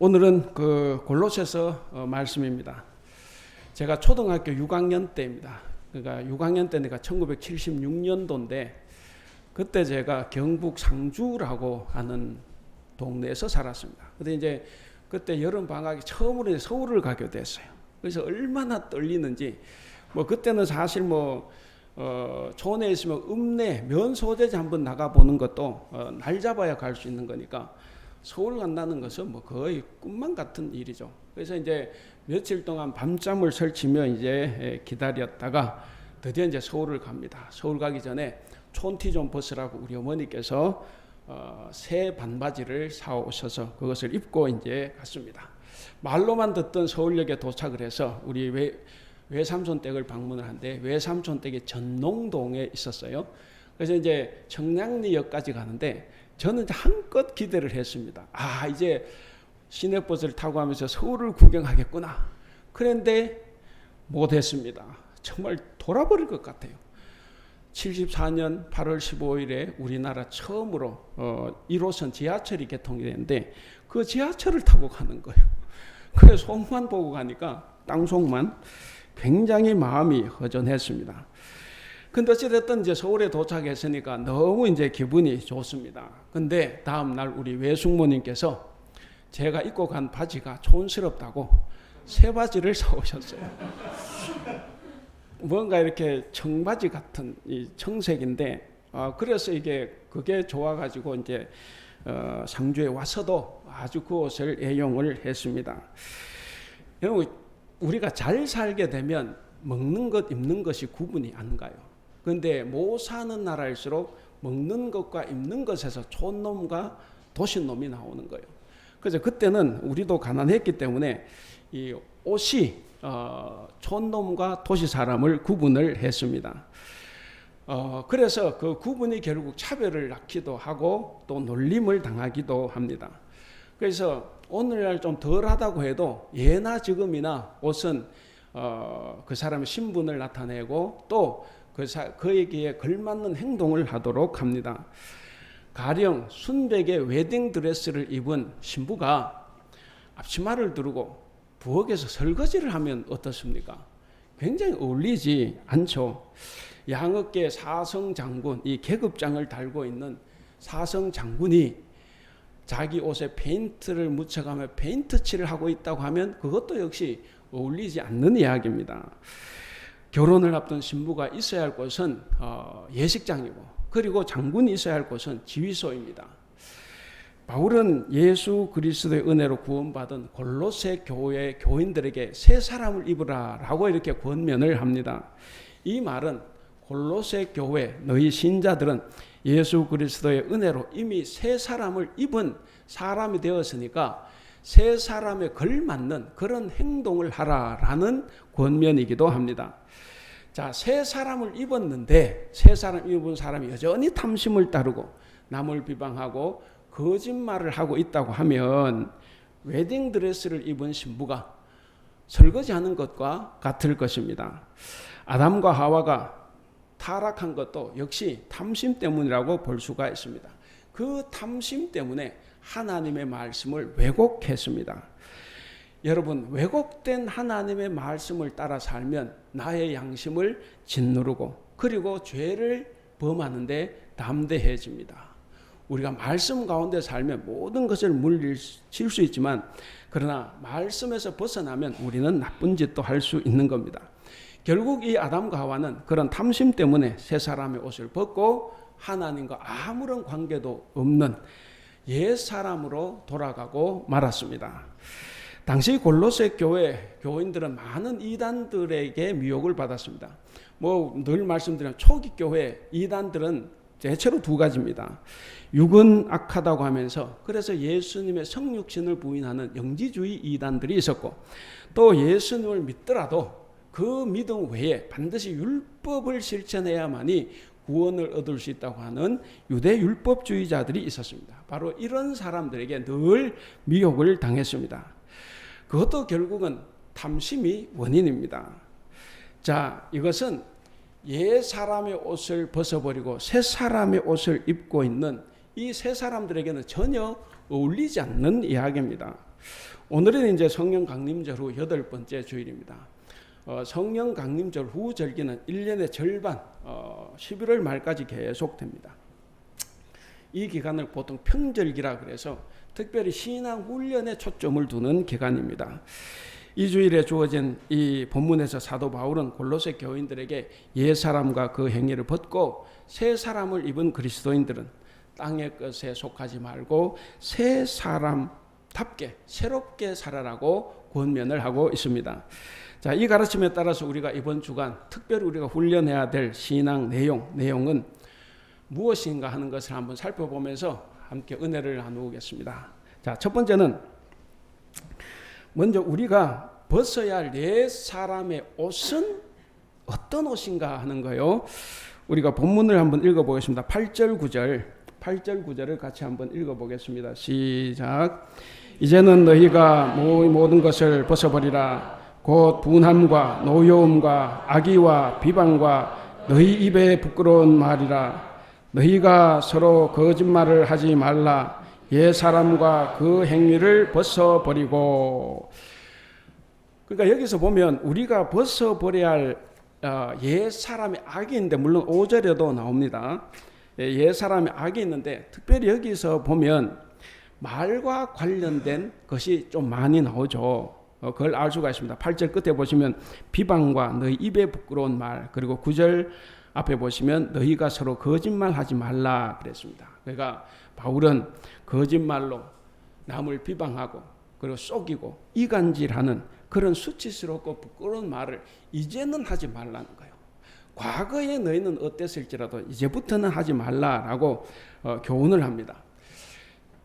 오늘은 그 골로새서 말씀입니다. 제가 초등학교 6학년 때입니다. 그러니까 6학년 때니까 1976년도인데 그때 제가 경북 상주라고 하는 동네에서 살았습니다. 근데 이제 그때 여름 방학에 처음으로 서울을 가게 됐어요. 그래서 얼마나 떨리는지 그때는 사실 촌에 있으면 읍내 면소재지 한번 나가 보는 것도 날 잡아야 갈 수 있는 거니까 서울 간다는 것은 거의 꿈만 같은 일이죠. 그래서 이제 며칠 동안 밤잠을 설치며 이제 기다렸다가 드디어 이제 서울을 갑니다. 서울 가기 전에 촌티 좀 벗으라고 우리 어머니께서 새 반바지를 사 오셔서 그것을 입고 이제 갔습니다. 말로만 듣던 서울역에 도착을 해서 우리 외삼촌 댁을 방문을 한데 외삼촌 댁이 전농동에 있었어요. 그래서 이제 청량리역까지 가는데 저는 한껏 기대를 했습니다. 이제 시내버스를 타고 하면서 서울을 구경하겠구나. 그런데 못했습니다. 정말 돌아버릴 것 같아요. 74년 8월 15일에 우리나라 처음으로 1호선 지하철이 개통이 됐는데 그 지하철을 타고 가는 거예요. 그래서 속만 보고 가니까 땅속만 굉장히 마음이 허전했습니다. 근데 어찌됐든 이제 서울에 도착했으니까 너무 이제 기분이 좋습니다. 근데 다음날 우리 외숙모님께서 제가 입고 간 바지가 촌스럽다고 새 바지를 사오셨어요. 뭔가 이렇게 청바지 같은 이 청색인데 그래서 그게 좋아가지고 이제 상주에 와서도 아주 그 옷을 애용을 했습니다. 여러분 우리가 잘 살게 되면 먹는 것 입는 것이 구분이 안 가요. 그런데 못 사는 나라일수록 먹는 것과 입는 것에서 촌놈과 도시놈이 나오는 거예요. 그래서 그때는 우리도 가난했기 때문에 이 옷이 촌놈과 도시 사람을 구분을 했습니다. 그래서 그 구분이 결국 차별을 낳기도 하고 또 놀림을 당하기도 합니다. 그래서 오늘날 좀 덜하다고 해도 예나 지금이나 옷은 그 사람의 신분을 나타내고 또 그에게 걸맞는 행동을 하도록 합니다. 가령 순백의 웨딩드레스를 입은 신부가 앞치마를 두르고 부엌에서 설거지를 하면 어떻습니까? 굉장히 어울리지 않죠. 양어깨 사성장군, 이 계급장을 달고 있는 사성장군이 자기 옷에 페인트를 묻혀가며 페인트칠을 하고 있다고 하면 그것도 역시 어울리지 않는 이야기입니다. 결혼을 앞둔 신부가 있어야 할 곳은 예식장이고 그리고 장군이 있어야 할 곳은 지휘소입니다. 바울은 예수 그리스도의 은혜로 구원받은 골로새 교회 교인들에게 새 사람을 입으라 라고 이렇게 권면을 합니다. 이 말은 골로새 교회 너희 신자들은 예수 그리스도의 은혜로 이미 새 사람을 입은 사람이 되었으니까 새 사람에 걸맞는 그런 행동을 하라라는 권면이기도 합니다. 자, 새 사람을 입었는데 새 사람 입은 사람이 여전히 탐심을 따르고 남을 비방하고 거짓말을 하고 있다고 하면 웨딩드레스를 입은 신부가 설거지하는 것과 같을 것입니다. 아담과 하와가 타락한 것도 역시 탐심 때문이라고 볼 수가 있습니다. 그 탐심 때문에 하나님의 말씀을 왜곡했습니다. 여러분, 왜곡된 하나님의 말씀을 따라 살면 나의 양심을 짓누르고 그리고 죄를 범하는데 담대해집니다. 우리가 말씀 가운데 살면 모든 것을 물리칠 수 있지만 그러나 말씀에서 벗어나면 우리는 나쁜 짓도 할 수 있는 겁니다. 결국 이 아담과 하와는 그런 탐심 때문에 새 사람의 옷을 벗고 하나님과 아무런 관계도 없는 옛 사람으로 돌아가고 말았습니다. 당시 골로새 교회 교인들은 많은 이단들에게 미혹을 받았습니다. 늘 말씀드리면 초기 교회 이단들은 대체로 두 가지입니다. 육은 악하다고 하면서 그래서 예수님의 성육신을 부인하는 영지주의 이단들이 있었고 또 예수님을 믿더라도 그 믿음 외에 반드시 율법을 실천해야만이 구원을 얻을 수 있다고 하는 유대 율법주의자들이 있었습니다. 바로 이런 사람들에게 늘 미혹을 당했습니다. 그것도 결국은 탐심이 원인입니다. 자, 이것은 옛 사람의 옷을 벗어버리고 새 사람의 옷을 입고 있는 이 새 사람들에게는 전혀 어울리지 않는 이야기입니다. 오늘은 이제 성령 강림절 후 8번째 주일입니다. 성령 강림절 후 절기는 1년의 절반 11월 말까지 계속됩니다. 이 기간을 보통 평절기라 그래서 특별히 신앙 훈련에 초점을 두는 기간입니다. 이 주일에 주어진 이 본문에서 사도 바울은 골로새 교인들에게 옛사람과 그 행위를 벗고 새 사람을 입은 그리스도인들은 땅의 것에 속하지 말고 새 사람답게 새롭게 살아라고 권면을 하고 있습니다. 자, 이 가르침에 따라서 우리가 이번 주간 특별히 우리가 훈련해야 될 신앙 내용은 무엇인가 하는 것을 한번 살펴보면서 함께 은혜를 나누겠습니다. 자, 첫 번째는 먼저 우리가 벗어야 할 옛 사람의 옷은 어떤 옷인가 하는 거요. 우리가 본문을 한번 읽어보겠습니다. 8절 9절을 같이 한번 읽어보겠습니다. 시작. 이제는 너희가 모든 것을 벗어버리라. 곧 분함과 노여움과 악의와 비방과 너희 입에 부끄러운 말이라. 너희가 서로 거짓말을 하지 말라. 옛 사람과 그 행위를 벗어버리고. 그러니까 여기서 보면 우리가 벗어버려야 할 옛 사람의 악이 있는데, 물론 5절에도 나옵니다. 옛 사람의 악이 있는데 특별히 여기서 보면 말과 관련된 것이 좀 많이 나오죠. 그걸 알 수가 있습니다. 8절 끝에 보시면 비방과 너희 입에 부끄러운 말, 그리고 9절 앞에 보시면 너희가 서로 거짓말하지 말라 그랬습니다. 그러니까 바울은 거짓말로 남을 비방하고 그리고 속이고 이간질하는 그런 수치스럽고 부끄러운 말을 이제는 하지 말라는 거예요. 과거에 너희는 어땠을지라도 이제부터는 하지 말라라고 교훈을 합니다.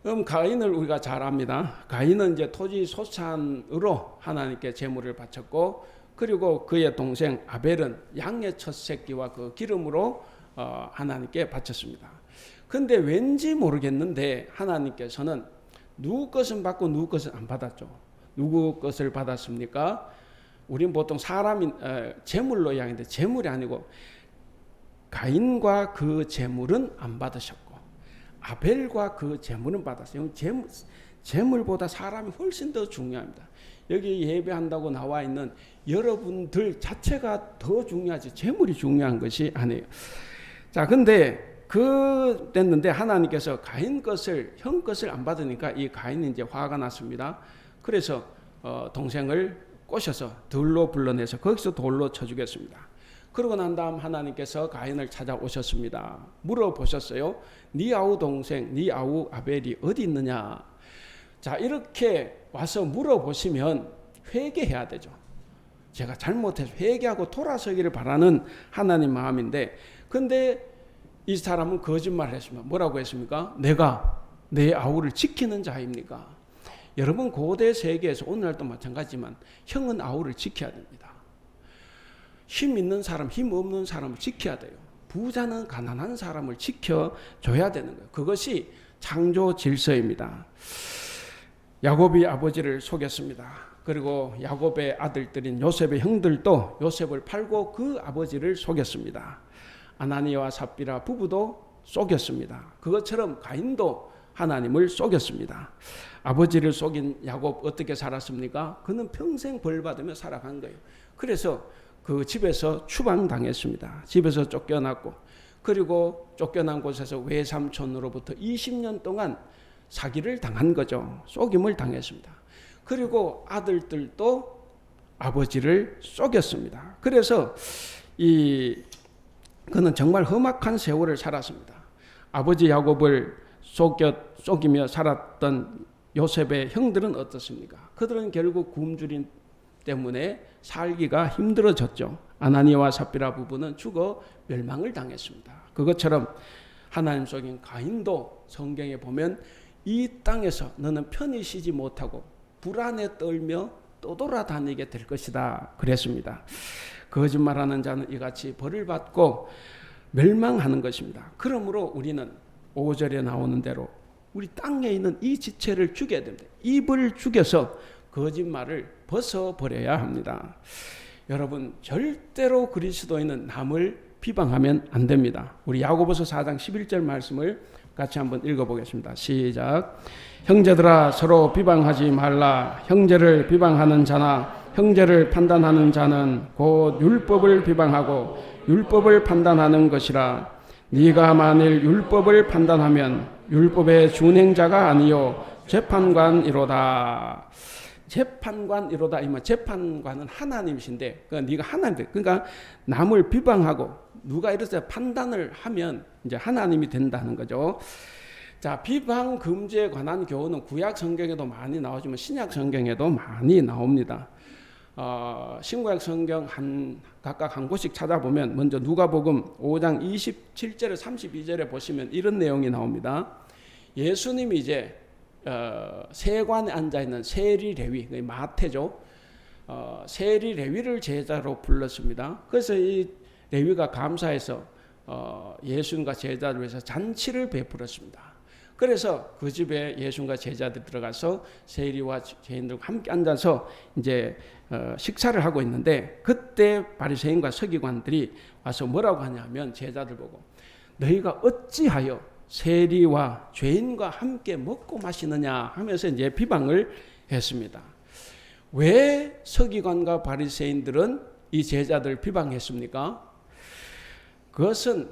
그럼 가인을 우리가 잘 압니다. 가인은 이제 토지 소산으로 하나님께 제물을 바쳤고, 그리고 그의 동생 아벨은 양의 첫 새끼와 그 기름으로 하나님께 바쳤습니다. 근데 왠지 모르겠는데 하나님께서는 누구 것은 받고 누구 것은 안 받았죠. 누구 것을 받았습니까? 우리는 보통 사람이 제물로 이야기하는데 제물이 아니고 가인과 그 제물은 안 받으셨고 아벨과 그 제물은 받았어요. 제물보다 사람이 훨씬 더 중요합니다. 여기 예배한다고 나와 있는 여러분들 자체가 더 중요하지 제물이 중요한 것이 아니에요. 자, 근데 됐는데 하나님께서 가인 것을, 형 것을 안 받으니까 이 가인이 이제 화가 났습니다. 그래서 동생을 꼬셔서 들로 불러내서 거기서 돌로 쳐 죽였습니다. 그러고 난 다음 하나님께서 가인을 찾아오셨습니다. 물어보셨어요. 네 아우 동생, 네 아우 아벨이 어디 있느냐. 자, 이렇게 와서 물어보시면 회개해야 되죠. 제가 잘못해서 회개하고 돌아서기를 바라는 하나님 마음인데, 근데 이 사람은 거짓말을 했습니다. 뭐라고 했습니까? 내가 내 아우를 지키는 자입니까? 여러분, 고대 세계에서 오늘날도 마찬가지지만 형은 아우를 지켜야 됩니다. 힘 있는 사람, 힘 없는 사람을 지켜야 돼요. 부자는 가난한 사람을 지켜줘야 되는 거예요. 그것이 창조 질서입니다. 야곱이 아버지를 속였습니다. 그리고 야곱의 아들들인 요셉의 형들도 요셉을 팔고 그 아버지를 속였습니다. 아나니아와 삽비라 부부도 속였습니다. 그것처럼 가인도 하나님을 속였습니다. 아버지를 속인 야곱 어떻게 살았습니까? 그는 평생 벌 받으며 살아간 거예요. 그래서 그 집에서 추방당했습니다. 집에서 쫓겨났고, 그리고 쫓겨난 곳에서 외삼촌으로부터 20년 동안 사기를 당한 거죠. 속임을 당했습니다. 그리고 아들들도 아버지를 속였습니다. 그래서 그는 정말 험악한 세월을 살았습니다. 아버지 야곱을 속이며 살았던 요셉의 형들은 어떻습니까? 그들은 결국 굶주림 때문에 살기가 힘들어졌죠. 아나니아와 삽비라 부부는 죽어 멸망을 당했습니다. 그것처럼 하나님 속인 가인도 성경에 보면 이 땅에서 너는 편히 쉬지 못하고 불안에 떨며 떠돌아다니게 될 것이다 그랬습니다. 거짓말하는 자는 이같이 벌을 받고 멸망하는 것입니다. 그러므로 우리는 5절에 나오는 대로 우리 땅에 있는 이 지체를 죽여야 됩니다. 입을 죽여서 거짓말을 벗어버려야 합니다. 여러분, 절대로 그리스도인은 남을 비방하면 안 됩니다. 우리 야고보서 4장 11절 말씀을 같이 한번 읽어보겠습니다. 시작. 형제들아 서로 비방하지 말라. 형제를 비방하는 자나 형제를 판단하는 자는 곧 율법을 비방하고 율법을 판단하는 것이라. 네가 만일 율법을 판단하면 율법의 준행자가 아니요 재판관이로다. 재판관이로다. 이면 재판관은 하나님이신데, 그러니까 네가 하나님, 그러니까 남을 비방하고 누가 이렇게 판단을 하면 이제 하나님이 된다는 거죠. 자, 비방 금지에 관한 교훈은 구약 성경에도 많이 나오지만 신약 성경에도 많이 나옵니다. 신구약 성경 각각 한 곳씩 찾아보면 먼저 누가복음 5장 27절에 32절에 보시면 이런 내용이 나옵니다. 예수님이 이제 세관에 앉아 있는 세리 레위, 마태죠. 세리 레위를 제자로 불렀습니다. 그래서 이 레위가 감사해서 예수님과 제자를 위해서 잔치를 베풀었습니다. 그래서 그 집에 예수님과 제자들이 들어가서 세리와 죄인들과 함께 앉아서 이제 식사를 하고 있는데, 그때 바리새인과 서기관들이 와서 뭐라고 하냐면 제자들 보고 너희가 어찌하여 세리와 죄인과 함께 먹고 마시느냐 하면서 이제 비방을 했습니다. 왜 서기관과 바리새인들은 이 제자들을 비방했습니까? 그것은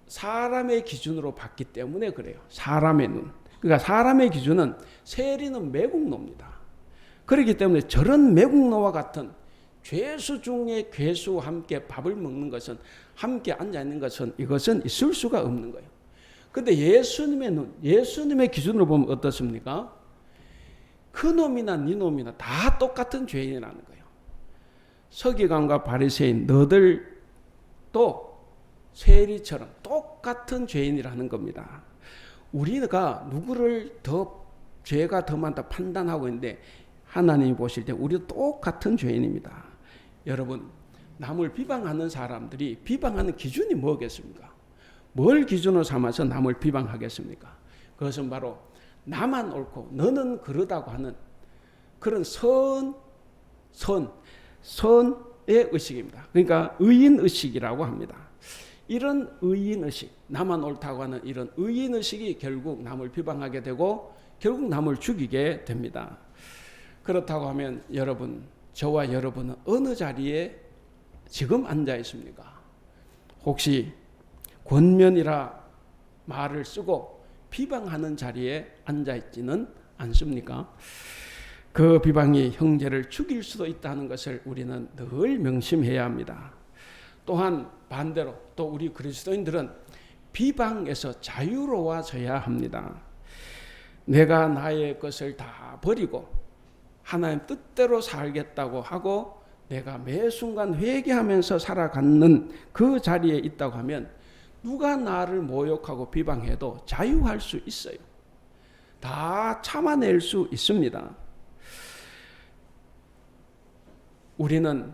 사람의 기준으로 봤기 때문에 그래요. 사람의 눈. 그러니까 사람의 기준은 세리는 매국노입니다. 그렇기 때문에 저런 매국노와 같은 죄수 중에 괴수와 함께 밥을 먹는 것은, 함께 앉아 있는 것은, 이것은 있을 수가 없는 거예요. 근데 예수님의 눈, 예수님의 기준으로 보면 어떻습니까? 그 놈이나 네 놈이나 다 똑같은 죄인이라는 거예요. 서기관과 바리새인, 너들도 세리처럼 똑같은 죄인이라는 겁니다. 우리가 누구를 더 죄가 더 많다 판단하고 있는데 하나님이 보실 때 우리도 똑같은 죄인입니다. 여러분, 남을 비방하는 사람들이 비방하는 기준이 뭐겠습니까? 뭘 기준으로 삼아서 남을 비방하겠습니까? 그것은 바로 나만 옳고 너는 그러다고 하는 그런 선의 의식입니다. 그러니까 의인의식이라고 합니다. 이런 의인의식, 나만 옳다고 하는 이런 의인의식이 결국 남을 비방하게 되고 결국 남을 죽이게 됩니다. 그렇다고 하면 여러분, 저와 여러분은 어느 자리에 지금 앉아 있습니까? 혹시 권면이라 말을 쓰고 비방하는 자리에 앉아 있지는 않습니까? 그 비방이 형제를 죽일 수도 있다는 것을 우리는 늘 명심해야 합니다. 또한 반대로 또 우리 그리스도인들은 비방에서 자유로워져야 합니다. 내가 나의 것을 다 버리고 하나님 뜻대로 살겠다고 하고 내가 매 순간 회개하면서 살아가는 그 자리에 있다고 하면 누가 나를 모욕하고 비방해도 자유할 수 있어요. 다 참아낼 수 있습니다. 우리는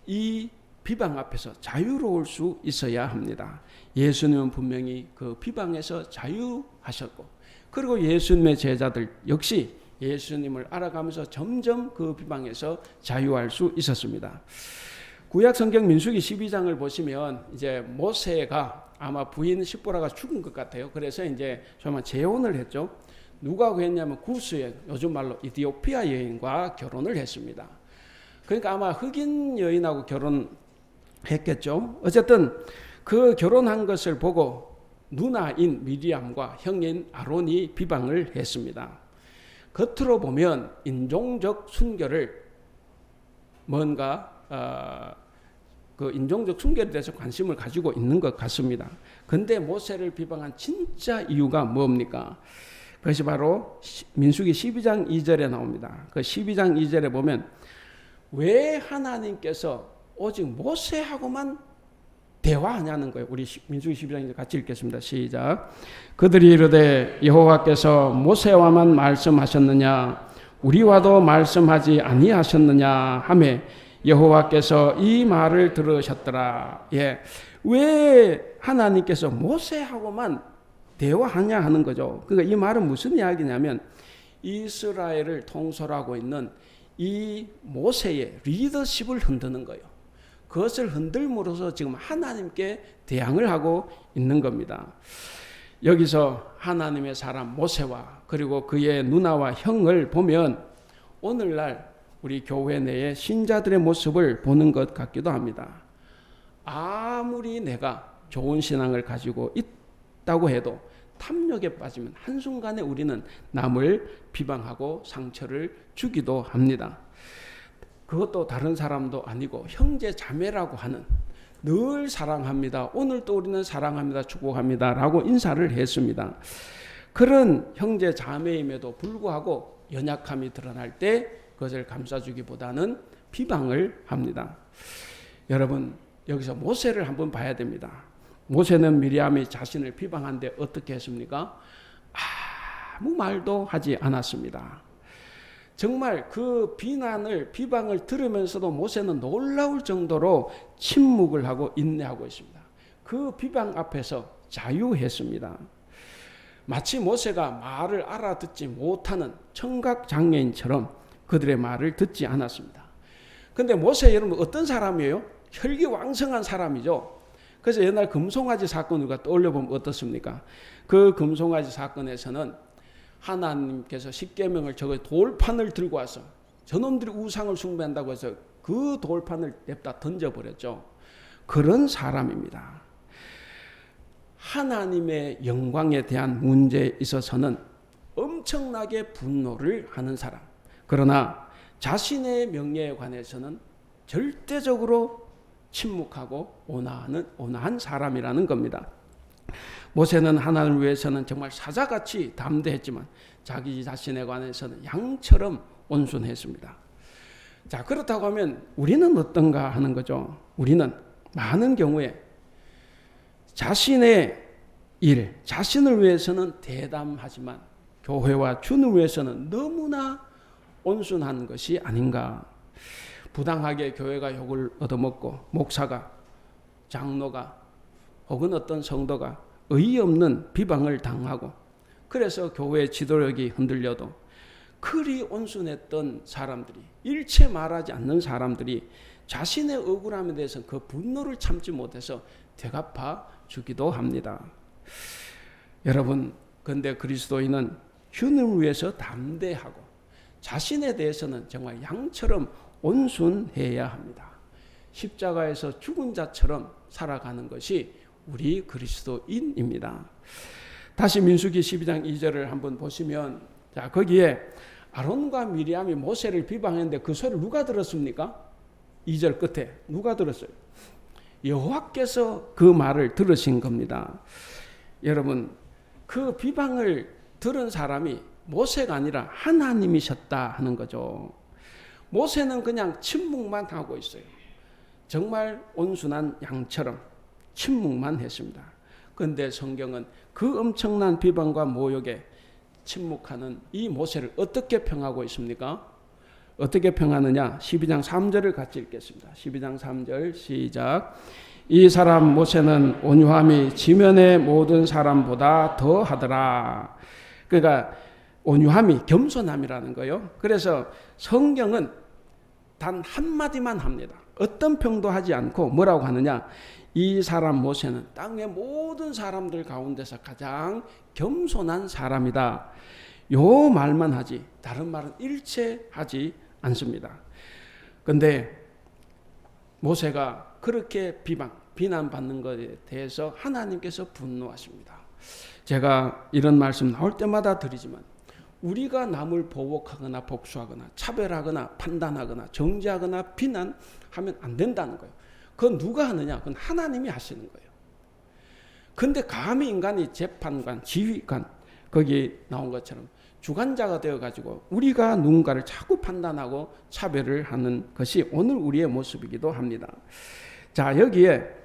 이 비방 앞에서 자유로울 수 있어야 합니다. 예수님은 분명히 그 비방에서 자유하셨고, 그리고 예수님의 제자들 역시 예수님을 알아가면서 점점 그 비방에서 자유할 수 있었습니다. 구약 성경 민수기 12장을 보시면 이제 모세가 아마 부인 십보라가 죽은 것 같아요. 그래서 이제 정말 재혼을 했죠. 누가 구했냐면 구스의, 요즘 말로 이디오피아 여인과 결혼을 했습니다. 그러니까 아마 흑인 여인하고 결혼했겠죠. 어쨌든 그 결혼한 것을 보고 누나인 미리암과 형인 아론이 비방을 했습니다. 겉으로 보면 인종적 순결을 뭔가 그 인종적 순결에 대해서 관심을 가지고 있는 것 같습니다. 근데 모세를 비방한 진짜 이유가 뭡니까? 그것이 바로 민수기 12장 2절에 나옵니다. 그 12장 2절에 보면 왜 하나님께서 오직 모세하고만 대화하냐는 거예요. 우리 민수기 12장 같이 읽겠습니다. 시작. 그들이 이르되 여호와께서 모세와만 말씀하셨느냐 우리와도 말씀하지 아니하셨느냐 하매 여호와께서 이 말을 들으셨더라. 예, 왜 하나님께서 모세하고만 대화하냐 하는 거죠. 그러니까 이 말은 무슨 이야기냐면 이스라엘을 통솔하고 있는 이 모세의 리더십을 흔드는 거예요. 그것을 흔들므로써 지금 하나님께 대항을 하고 있는 겁니다. 여기서 하나님의 사람 모세와 그리고 그의 누나와 형을 보면 오늘날 우리 교회 내의 신자들의 모습을 보는 것 같기도 합니다. 아무리 내가 좋은 신앙을 가지고 있다고 해도 탐욕에 빠지면 한순간에 우리는 남을 비방하고 상처를 주기도 합니다. 그것도 다른 사람도 아니고 형제 자매라고 하는, 늘 사랑합니다, 오늘도 우리는 사랑합니다, 축복합니다 라고 인사를 했습니다. 그런 형제 자매임에도 불구하고 연약함이 드러날 때 그것을 감싸주기보다는 비방을 합니다. 여러분, 여기서 모세를 한번 봐야 됩니다. 모세는 미리암이 자신을 비방한데 어떻게 했습니까? 아무 말도 하지 않았습니다. 정말 그 비방을 들으면서도 모세는 놀라울 정도로 침묵을 하고 인내하고 있습니다. 그 비방 앞에서 자유했습니다. 마치 모세가 말을 알아듣지 못하는 청각 장애인처럼 그들의 말을 듣지 않았습니다. 그런데 모세 여러분 어떤 사람이에요? 혈기왕성한 사람이죠. 그래서 옛날 금송아지 사건을 떠올려보면 어떻습니까? 그 금송아지 사건에서는 하나님께서 십계명을 적어 돌판을 들고 와서 저놈들이 우상을 숭배한다고 해서 그 돌판을 냅다 던져버렸죠. 그런 사람입니다. 하나님의 영광에 대한 문제에 있어서는 엄청나게 분노를 하는 사람, 그러나 자신의 명예에 관해서는 절대적으로 침묵하고 온화한 사람이라는 겁니다. 모세는 하나님을 위해서는 정말 사자같이 담대했지만 자기 자신에 관해서는 양처럼 온순했습니다. 자, 그렇다고 하면 우리는 어떤가 하는 거죠. 우리는 많은 경우에 자신의 일, 자신을 위해서는 대담하지만 교회와 주님을 위해서는 너무나 온순한 것이 아닌가. 부당하게 교회가 욕을 얻어먹고 목사가, 장로가 혹은 어떤 성도가 의의 없는 비방을 당하고 그래서 교회의 지도력이 흔들려도 그리 온순했던 사람들이, 일체 말하지 않는 사람들이 자신의 억울함에 대해서 그 분노를 참지 못해서 되갚아 주기도 합니다. 여러분, 그런데 그리스도인은 주님을 위해서 담대하고 자신에 대해서는 정말 양처럼 온순해야 합니다. 십자가에서 죽은 자처럼 살아가는 것이 우리 그리스도인입니다. 다시 민수기 12장 2절을 한번 보시면, 자, 거기에 아론과 미리암이 모세를 비방했는데 그 소리를 누가 들었습니까? 2절 끝에 누가 들었어요? 여호와께서 그 말을 들으신 겁니다. 여러분, 그 비방을 들은 사람이 모세가 아니라 하나님이셨다 하는 거죠. 모세는 그냥 침묵만 하고 있어요. 정말 온순한 양처럼 침묵만 했습니다. 그런데 성경은 그 엄청난 비방과 모욕에 침묵하는 이 모세를 어떻게 평하고 있습니까? 어떻게 평하느냐? 12장 3절을 같이 읽겠습니다. 12장 3절 시작. 이 사람 모세는 온유함이 지면의 모든 사람보다 더하더라. 그러니까 온유함이 겸손함이라는 거예요. 그래서 성경은 단 한마디만 합니다. 어떤 평도 하지 않고 뭐라고 하느냐? 이 사람 모세는 땅의 모든 사람들 가운데서 가장 겸손한 사람이다. 요 말만 하지 다른 말은 일체 하지 않습니다. 그런데 모세가 그렇게 비난받는 것에 대해서 하나님께서 분노하십니다. 제가 이런 말씀 나올 때마다 드리지만 우리가 남을 보복하거나 복수하거나 차별하거나 판단하거나 정죄하거나 비난하면 안 된다는 거예요. 그건 누가 하느냐? 그건 하나님이 하시는 거예요. 그런데 감히 인간이 재판관, 지휘관, 거기 나온 것처럼 주관자가 되어가지고 우리가 누군가를 자꾸 판단하고 차별을 하는 것이 오늘 우리의 모습이기도 합니다. 자, 여기에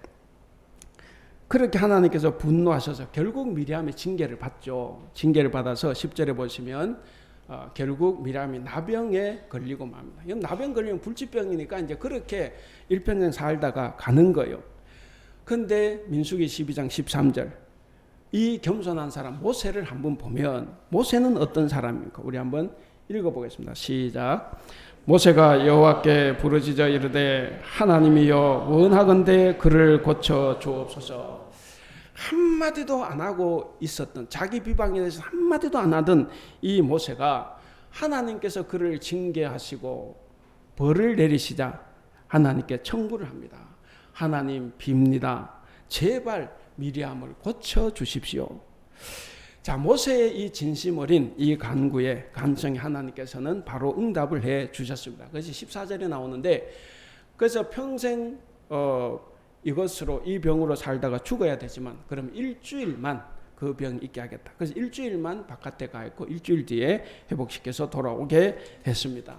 그렇게 하나님께서 분노하셔서 결국 미리암이 징계를 받죠. 징계를 받아서 10절에 보시면 결국 미리암이 나병에 걸리고 맙니다. 이건 나병 걸리면 불치병이니까 이제 그렇게 일평생 살다가 가는 거예요. 그런데 민수기 12장 13절 이 겸손한 사람 모세를 한번 보면 모세는 어떤 사람입니까? 우리 한번 읽어보겠습니다. 시작. 모세가 여호와께 부르짖어 이르되 하나님이여 원하건대 그를 고쳐 주옵소서. 한마디도 안 하고 있었던, 자기 비방에 대해서 한마디도 안 하던 이 모세가 하나님께서 그를 징계하시고 벌을 내리시자 하나님께 청구를 합니다. 하나님 빕니다. 제발 미리암을 고쳐주십시오. 자, 모세의 이 진심 어린 이 간구에 간청에 하나님께서는 바로 응답을 해 주셨습니다. 그것이 14절에 나오는데, 그래서 평생 이것으로, 이 병으로 살다가 죽어야 되지만 그럼 일주일만 그 병이 있게 하겠다. 그래서 일주일만 바깥에 가 있고 일주일 뒤에 회복시켜서 돌아오게 했습니다.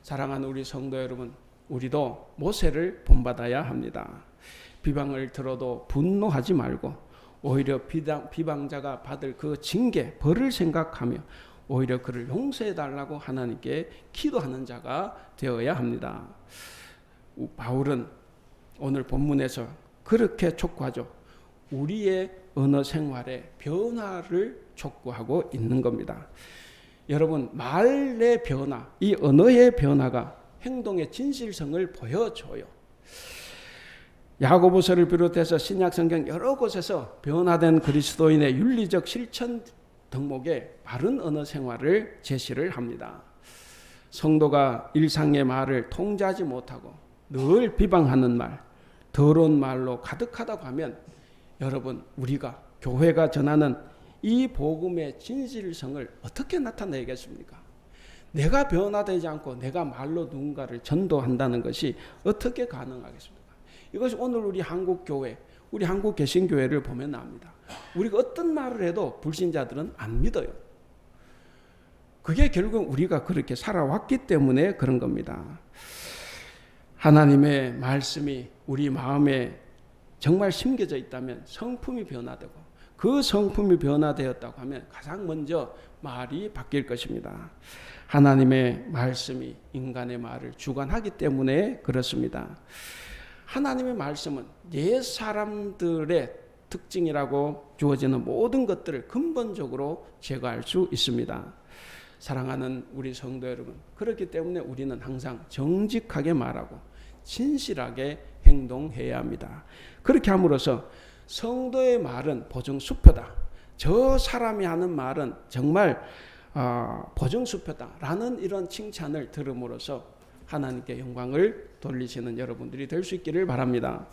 사랑하는 우리 성도 여러분, 우리도 모세를 본받아야 합니다. 비방을 들어도 분노하지 말고 오히려 비방자가 받을 그 징계, 벌을 생각하며 오히려 그를 용서해달라고 하나님께 기도하는 자가 되어야 합니다. 바울은 오늘 본문에서 그렇게 촉구하죠. 우리의 언어 생활의 변화를 촉구하고 있는 겁니다. 여러분, 말의 변화, 이 언어의 변화가 행동의 진실성을 보여줘요. 야고보서를 비롯해서 신약 성경 여러 곳에서 변화된 그리스도인의 윤리적 실천 덕목에 바른 언어 생활을 제시를 합니다. 성도가 일상의 말을 통제하지 못하고 늘 비방하는 말, 더러운 말로 가득하다고 하면 여러분, 우리가 교회가 전하는 이 복음의 진실성을 어떻게 나타내겠습니까? 내가 변화되지 않고 내가 말로 누군가를 전도한다는 것이 어떻게 가능하겠습니까? 이것이 오늘 우리 한국 교회, 우리 한국 개신교회를 보면 압니다. 우리가 어떤 말을 해도 불신자들은 안 믿어요. 그게 결국 우리가 그렇게 살아왔기 때문에 그런 겁니다. 하나님의 말씀이 우리 마음에 정말 심겨져 있다면 성품이 변화되고, 그 성품이 변화되었다고 하면 가장 먼저 말이 바뀔 것입니다. 하나님의 말씀이 인간의 말을 주관하기 때문에 그렇습니다. 하나님의 말씀은 옛 사람들의 특징이라고 주어지는 모든 것들을 근본적으로 제거할 수 있습니다. 사랑하는 우리 성도 여러분, 그렇기 때문에 우리는 항상 정직하게 말하고 진실하게 행동해야 합니다. 그렇게 함으로써 성도의 말은 보증수표다, 저 사람이 하는 말은 정말 보증수표다라는 이런 칭찬을 들음으로써 하나님께 영광을 돌리시는 여러분들이 될 수 있기를 바랍니다.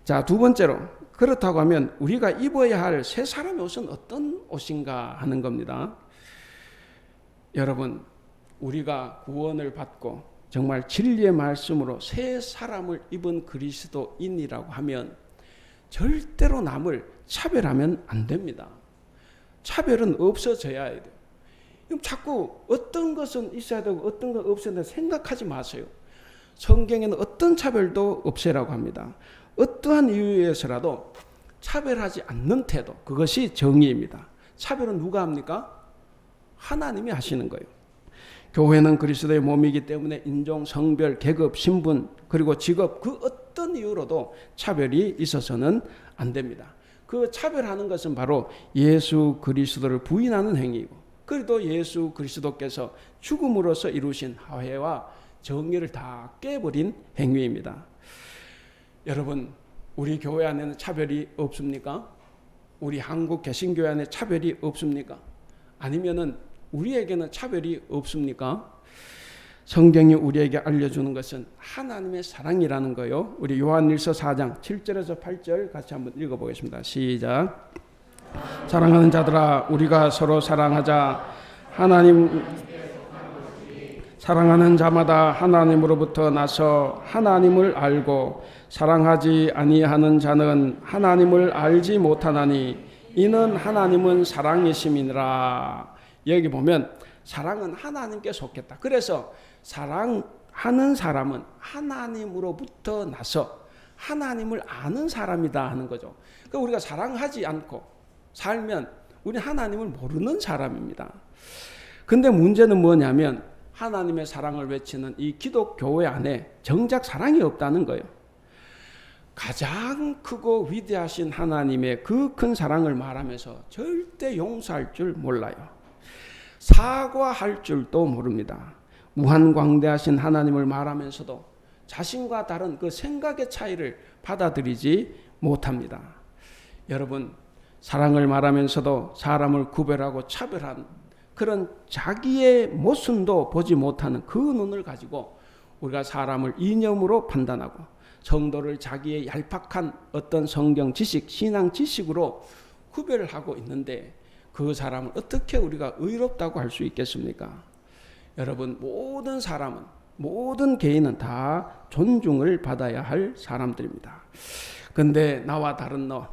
자, 두 번째로, 그렇다고 하면 우리가 입어야 할 새 사람의 옷은 어떤 옷인가 하는 겁니다. 여러분, 우리가 구원을 받고 정말 진리의 말씀으로 새 사람을 입은 그리스도인이라고 하면 절대로 남을 차별하면 안 됩니다. 차별은 없어져야 해요. 자꾸 어떤 것은 있어야 되고 어떤 건 없어야 된다 생각하지 마세요. 성경에는 어떤 차별도 없애라고 합니다. 어떠한 이유에서라도 차별하지 않는 태도, 그것이 정의입니다. 차별은 누가 합니까? 하나님이 하시는 거예요. 교회는 그리스도의 몸이기 때문에 인종, 성별, 계급, 신분, 그리고 직업, 그 어떤 이유로도 차별이 있어서는 안 됩니다. 그 차별하는 것은 바로 예수 그리스도를 부인하는 행위이고, 그래도 예수 그리스도께서 죽음으로써 이루신 화해와 정의를 다 깨버린 행위입니다. 여러분, 우리 교회 안에는 차별이 없습니까? 우리 한국 개신교회 안에 차별이 없습니까? 아니면은 우리에게는 차별이 없습니까? 성경이 우리에게 알려주는 것은 하나님의 사랑이라는 거요. 우리 요한일서 4장 7절에서 8절 같이 한번 읽어보겠습니다. 시작. 사랑하는 자들아, 우리가 서로 사랑하자. 사랑하는 자마다 하나님으로부터 나서 하나님을 알고, 사랑하지 아니하는 자는 하나님을 알지 못하나니 이는 하나님은 사랑이심이니라. 여기 보면 사랑은 하나님께 속했다. 그래서 사랑하는 사람은 하나님으로부터 나서 하나님을 아는 사람이다 하는 거죠. 그러니까 우리가 사랑하지 않고 살면 우리 하나님을 모르는 사람입니다. 근데 문제는 뭐냐면 하나님의 사랑을 외치는 이 기독교회 안에 정작 사랑이 없다는 거예요. 가장 크고 위대하신 하나님의 그 큰 사랑을 말하면서 절대 용서할 줄 몰라요. 사과할 줄도 모릅니다. 무한광대하신 하나님을 말하면서도 자신과 다른 그 생각의 차이를 받아들이지 못합니다. 여러분, 사랑을 말하면서도 사람을 구별하고 차별한 그런 자기의 모순도 보지 못하는 그 눈을 가지고 우리가 사람을 이념으로 판단하고 성도를 자기의 얄팍한 어떤 성경 지식, 신앙 지식으로 구별하고 있는데 그 사람을 어떻게 우리가 의롭다고 할 수 있겠습니까? 여러분, 모든 사람은, 모든 개인은 다 존중을 받아야 할 사람들입니다. 근데 나와 다른 너,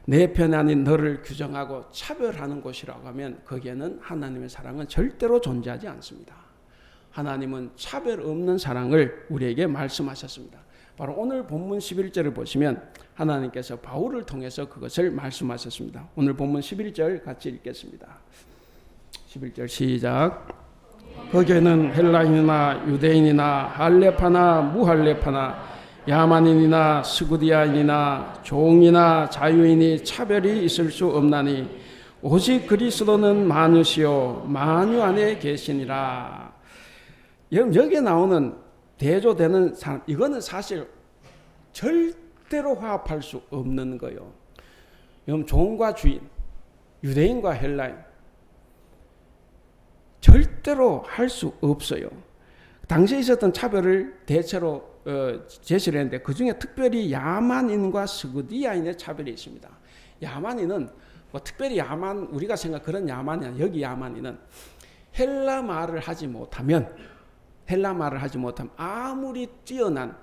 내 편이 아닌 너를 규정하고 차별하는 곳이라고 하면 거기에는 하나님의 사랑은 절대로 존재하지 않습니다. 하나님은 차별 없는 사랑을 우리에게 말씀하셨습니다. 바로 오늘 본문 11절을 보시면 하나님께서 바울을 통해서 그것을 말씀하셨습니다. 오늘 본문 11절 같이 읽겠습니다. 11절 시작. 거기에는 헬라인이나 유대인이나 할레파나 무할레파나 야만인이나 스구디아인이나 종이나 자유인이 차별이 있을 수 없나니 오직 그리스도는 만유시요 만유 안에 계시니라. 여러분, 여기에 나오는 대조되는 사람, 이거는 사실 절대로 화합할 수 없는 거예요. 여러분, 종과 주인, 유대인과 헬라인 절대로 할 수 없어요. 당시에 있었던 차별을 대체로 제시를 했는데 그 중에 특별히 야만인과 스구디아인의 차별이 있습니다. 야만인은 뭐 특별히 우리가 생각 그런 야만이 아니라 여기 야만인은 헬라 말을 하지 못하면 아무리 뛰어난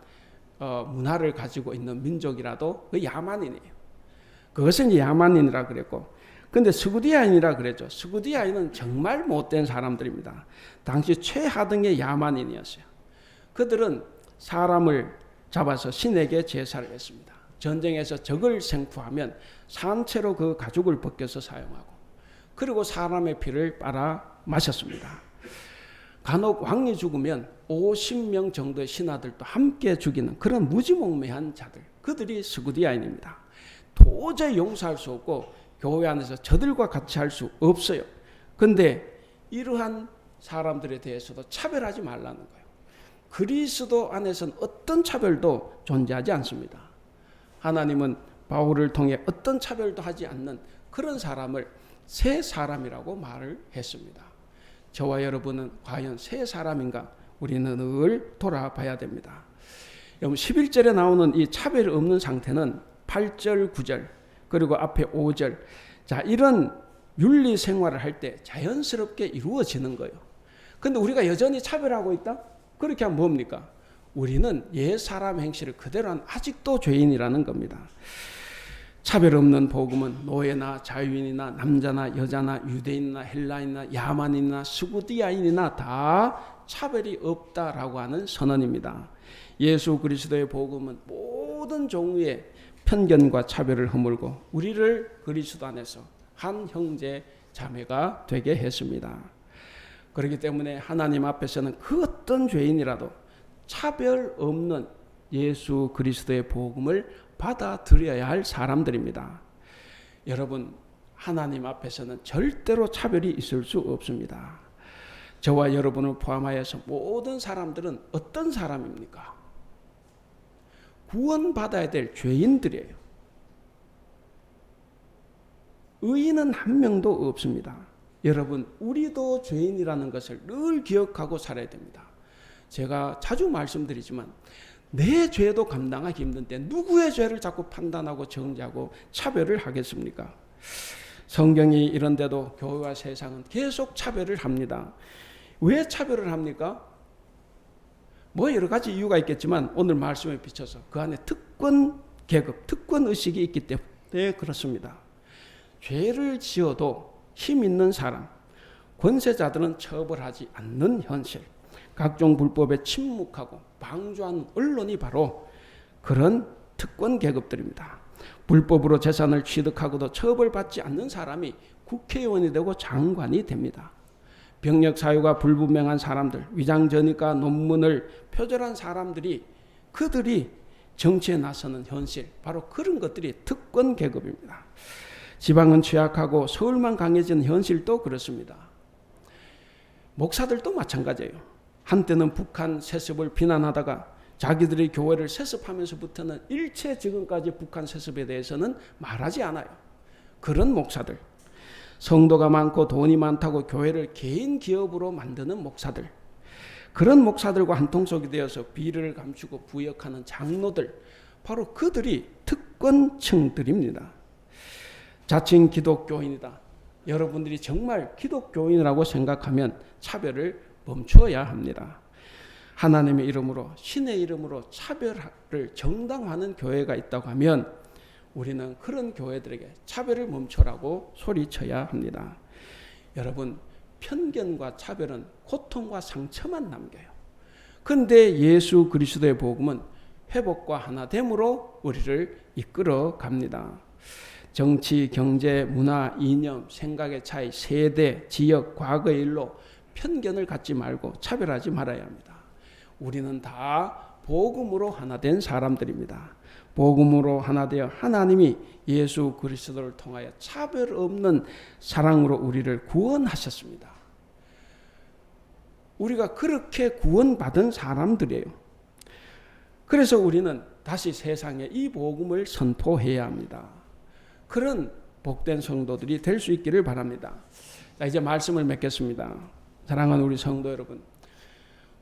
문화를 가지고 있는 민족이라도 그 야만인이에요. 그것은 야만인이라 그랬고, 근데 스구디아인이라 그랬죠. 스구디아인은 정말 못된 사람들입니다. 당시 최하등의 야만인이었어요. 그들은 사람을 잡아서 신에게 제사를 했습니다. 전쟁에서 적을 생포하면 산채로 그 가죽을 벗겨서 사용하고, 그리고 사람의 피를 빨아 마셨습니다. 간혹 왕이 죽으면 50명 정도의 신하들도 함께 죽이는 그런 무지몽매한 자들, 그들이 스구디아인입니다. 도저히 용서할 수 없고 교회 안에서 저들과 같이 할 수 없어요. 그런데 이러한 사람들에 대해서도 차별하지 말라는 거예요. 그리스도 안에서는 어떤 차별도 존재하지 않습니다. 하나님은 바울을 통해 어떤 차별도 하지 않는 그런 사람을 새 사람이라고 말을 했습니다. 저와 여러분은 과연 새 사람인가? 우리는 늘 돌아봐야 됩니다. 여러분, 11절에 나오는 이 차별이 없는 상태는 8절, 9절 그리고 앞에 5절, 자, 이런 윤리 생활을 할 때 자연스럽게 이루어지는 거예요. 그런데 우리가 여전히 차별하고 있다? 그렇게 하면 뭡니까? 우리는 옛 사람 행실을 그대로 한 아직도 죄인이라는 겁니다. 차별 없는 복음은 노예나 자유인이나 남자나 여자나 유대인이나 헬라인이나 야만인이나 스구디아인이나 다 차별이 없다라고 하는 선언입니다. 예수 그리스도의 복음은 모든 종류의 편견과 차별을 허물고 우리를 그리스도 안에서 한 형제 자매가 되게 했습니다. 그렇기 때문에 하나님 앞에서는 그 어떤 죄인이라도 차별 없는 예수 그리스도의 복음을 받아들여야 할 사람들입니다. 여러분, 하나님 앞에서는 절대로 차별이 있을 수 없습니다. 저와 여러분을 포함하여서 모든 사람들은 어떤 사람입니까? 구원받아야 될 죄인들이에요. 의인은 한 명도 없습니다. 여러분, 우리도 죄인이라는 것을 늘 기억하고 살아야 됩니다. 제가 자주 말씀드리지만 내 죄도 감당하기 힘든데 누구의 죄를 자꾸 판단하고 정죄하고 차별을 하겠습니까? 성경이 이런데도 교회와 세상은 계속 차별을 합니다. 왜 차별을 합니까? 뭐 여러 가지 이유가 있겠지만 오늘 말씀에 비춰서 그 안에 특권 계급, 특권 의식이 있기 때문에 그렇습니다. 죄를 지어도 힘 있는 사람, 권세자들은 처벌하지 않는 현실, 각종 불법에 침묵하고 방조하는 언론이 바로 그런 특권 계급들입니다. 불법으로 재산을 취득하고도 처벌받지 않는 사람이 국회의원이 되고 장관이 됩니다. 병력 사유가 불분명한 사람들, 위장전이과 논문을 표절한 사람들이 그들이 정치에 나서는 현실, 바로 그런 것들이 특권 계급입니다. 지방은 취약하고 서울만 강해진 현실도 그렇습니다. 목사들도 마찬가지예요. 한때는 북한 세습을 비난하다가 자기들이 교회를 세습하면서부터는 일체 지금까지 북한 세습에 대해서는 말하지 않아요. 그런 목사들, 성도가 많고 돈이 많다고 교회를 개인 기업으로 만드는 목사들, 그런 목사들과 한통속이 되어서 비리를 감추고 부역하는 장로들, 바로 그들이 특권층들입니다. 자칭 기독교인이다. 여러분들이 정말 기독교인이라고 생각하면 차별을 멈춰야 합니다. 하나님의 이름으로, 신의 이름으로 차별을 정당화하는 교회가 있다고 하면 우리는 그런 교회들에게 차별을 멈춰라고 소리쳐야 합니다. 여러분, 편견과 차별은 고통과 상처만 남겨요. 그런데 예수 그리스도의 복음은 회복과 하나됨으로 우리를 이끌어 갑니다. 정치, 경제, 문화, 이념, 생각의 차이, 세대, 지역, 과거의 일로 편견을 갖지 말고 차별하지 말아야 합니다. 우리는 다 복음으로 하나 된 사람들입니다. 복음으로 하나 되어 하나님이 예수 그리스도를 통하여 차별 없는 사랑으로 우리를 구원하셨습니다. 우리가 그렇게 구원받은 사람들이에요. 그래서 우리는 다시 세상에 이 복음을 선포해야 합니다. 그런 복된 성도들이 될 수 있기를 바랍니다. 자, 이제 말씀을 맺겠습니다. 사랑하는 우리 성도 여러분,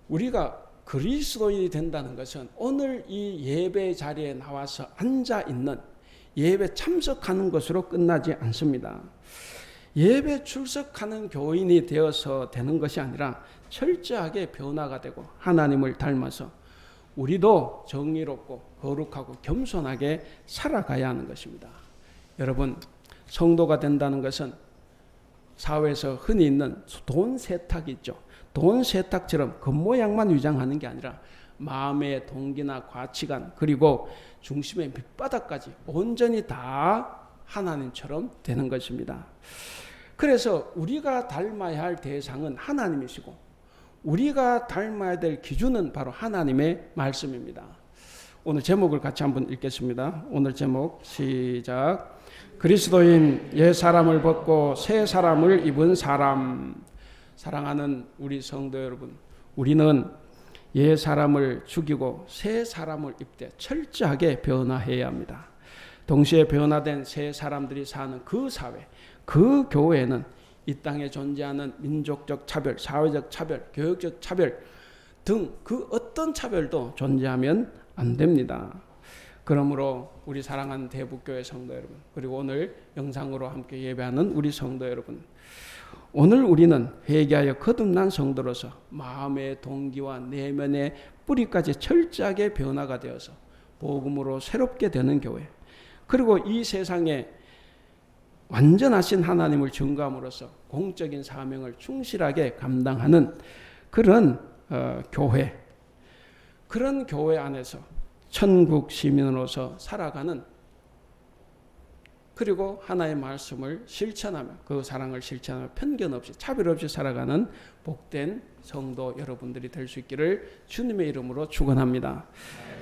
우리가 그리스도인이 된다는 것은 오늘 이 예배 자리에 나와서 앉아 있는, 예배 참석하는 것으로 끝나지 않습니다. 예배 출석하는 교인이 되어서 되는 것이 아니라 철저하게 변화가 되고 하나님을 닮아서 우리도 정의롭고 거룩하고 겸손하게 살아가야 하는 것입니다. 여러분, 성도가 된다는 것은 사회에서 흔히 있는 돈 세탁이 있죠. 돈 세탁처럼 겉모양만 위장하는 게 아니라 마음의 동기나 가치관, 그리고 중심의 밑바닥까지 온전히 다 하나님처럼 되는 것입니다. 그래서 우리가 닮아야 할 대상은 하나님이시고 우리가 닮아야 될 기준은 바로 하나님의 말씀입니다. 오늘 제목을 같이 한번 읽겠습니다. 오늘 제목 시작. 그리스도인 옛 사람을 벗고 새 사람을 입은 사람. 사랑하는 우리 성도 여러분, 우리는 옛 사람을 죽이고 새 사람을 입되 철저하게 변화해야 합니다. 동시에 변화된 새 사람들이 사는 그 사회, 그 교회는 이 땅에 존재하는 민족적 차별, 사회적 차별, 교육적 차별 등 그 어떤 차별도 존재하면 안 됩니다. 그러므로 우리 사랑하는 대북교회 성도 여러분, 그리고 오늘 영상으로 함께 예배하는 우리 성도 여러분, 오늘 우리는 회개하여 거듭난 성도로서 마음의 동기와 내면의 뿌리까지 철저하게 변화가 되어서 복음으로 새롭게 되는 교회, 그리고 이 세상에 완전하신 하나님을 증거함으로써 공적인 사명을 충실하게 감당하는 그런 교회, 그런 교회 안에서 천국 시민으로서 살아가는, 그리고 하나의 말씀을 실천하며 그 사랑을 실천하며 편견 없이 차별 없이 살아가는 복된 성도 여러분들이 될 수 있기를 주님의 이름으로 축원합니다.